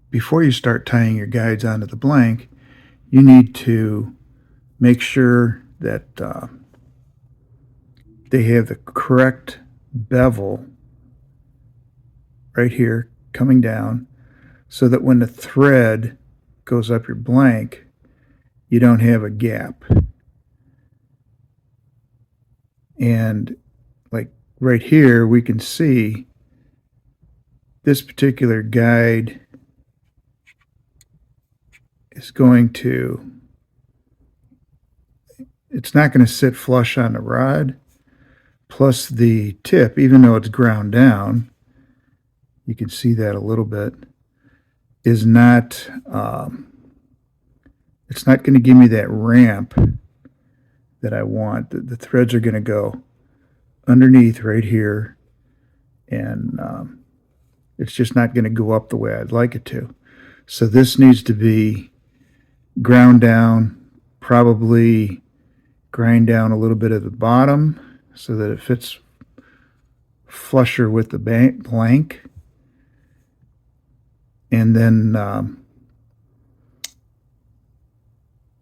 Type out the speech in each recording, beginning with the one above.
before you start tying your guides onto the blank, you need to make sure that they have the correct bevel right here coming down, so that when the thread goes up your blank, you don't have a gap. And like right here, we can see this particular guide is going to, it's not going to sit flush on the rod. Plus the tip, even though it's ground down, you can see that a little bit, is not, it's not going to give me that ramp that I want. The threads are going to go underneath right here, and it's just not going to go up the way I'd like it to. So this needs to be ground down, probably grind down a little bit at the bottom so that it fits flusher with the blank. And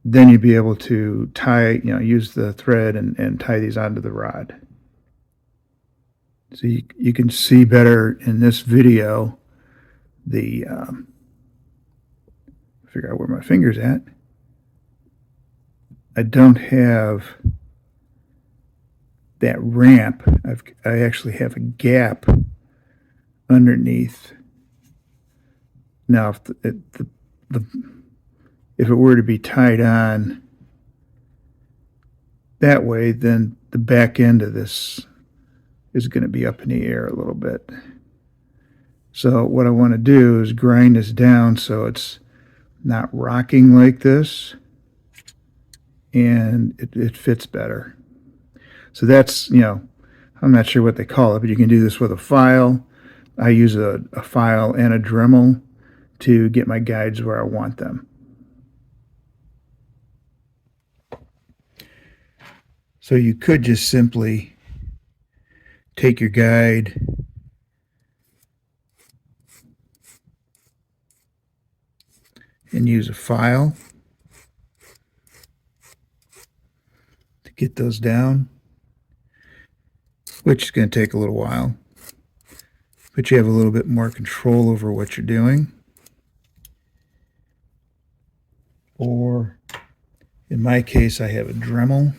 then you'd be able to tie, use the thread and tie these onto the rod. So you can see better in this video the, figure out where my finger's at. I don't have that ramp. I actually have a gap underneath. Now, if it were to be tied on that way, then the back end of this is going to be up in the air a little bit. So what I want to do is grind this down so it's not rocking like this, and it fits better. So that's, I'm not sure what they call it, but you can do this with a file. I use a file and a Dremel to get my guides where I want them. So you could just simply take your guide and use a file to get those down, which is going to take a little while, but you have a little bit more control over what you're doing. Or in my case, I have a Dremel.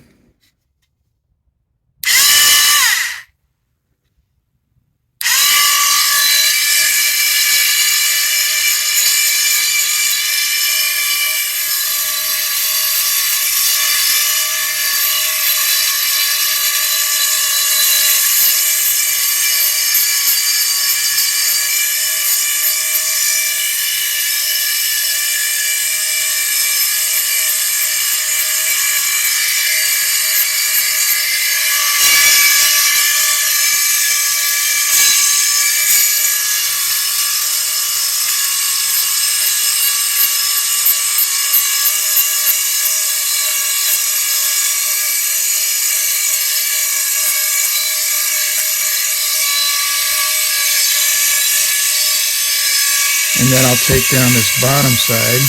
And then I'll take down this bottom side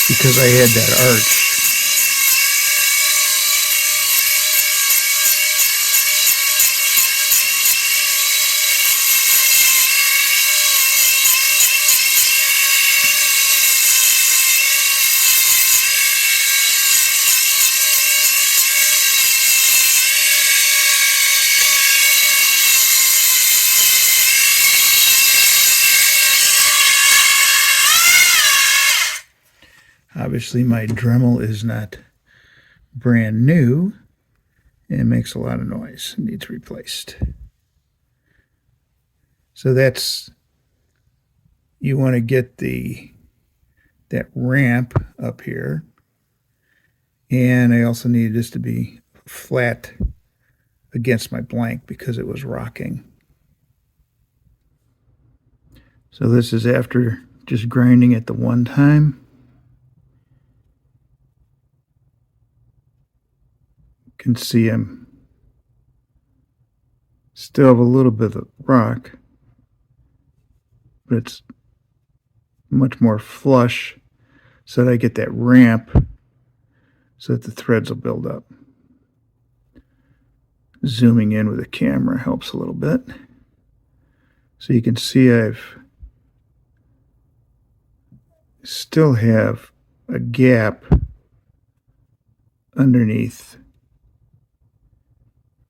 because I had that arch. Obviously, my Dremel is not brand new and it makes a lot of noise. It needs replaced. So that's, you want to get that ramp up here, and I also needed this to be flat against my blank because it was rocking. So this is after just grinding it the one time. You can see I'm still have a little bit of rock, but it's much more flush so that I get that ramp so that the threads will build up. Zooming in with the camera helps a little bit. So you can see I've still have a gap underneath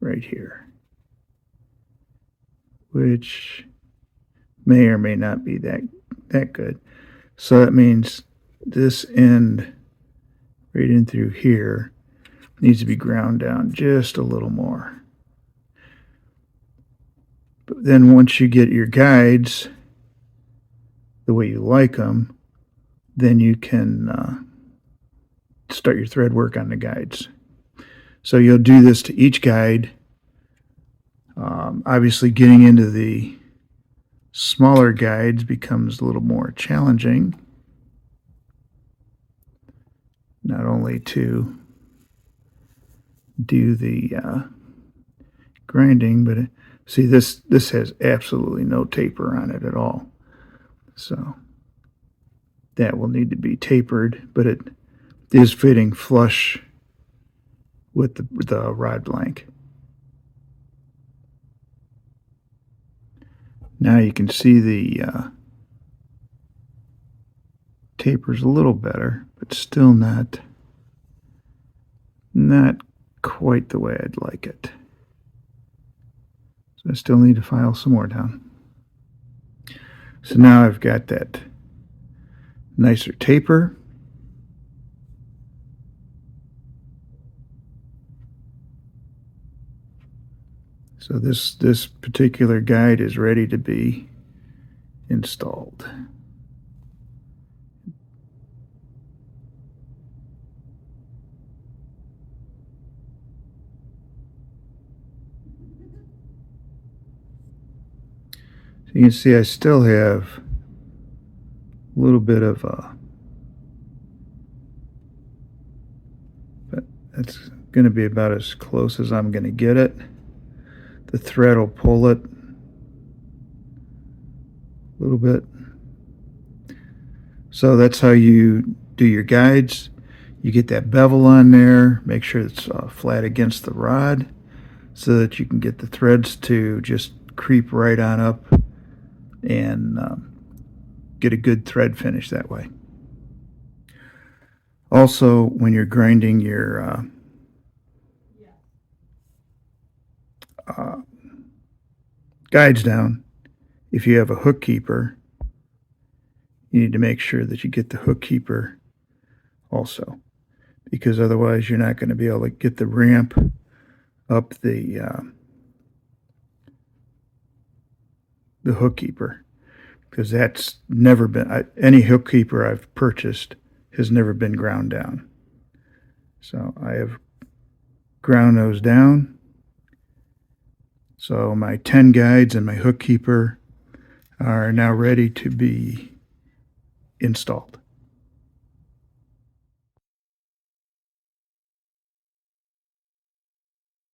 right here, which may or may not be that good. So that means this end right in through here needs to be ground down just a little more. But then once you get your guides the way you like them, then you can start your thread work on the guides. So you'll do this to each guide. Obviously, getting into the smaller guides becomes a little more challenging. Not only to do the grinding, but see this has absolutely no taper on it at all. So that will need to be tapered, but it is fitting flush with the rod blank. Now you can see the taper's a little better, but still not quite the way I'd like it. So I still need to file some more down. So now I've got that nicer taper. So this particular guide is ready to be installed. So you can see I still have a little bit of but that's going to be about as close as I'm going to get it. The thread will pull it a little bit. So that's how you do your guides. You get that bevel on there, make sure it's flat against the rod so that you can get the threads to just creep right on up and get a good thread finish that way. Also, when you're grinding your guides down, if you have a hook keeper, you need to make sure that you get the hook keeper also, because otherwise you're not going to be able to get the ramp up the hook keeper, because that's never been, any hook keeper I've purchased has never been ground down. So I have ground those down. So my 10 guides and my hook keeper are now ready to be installed.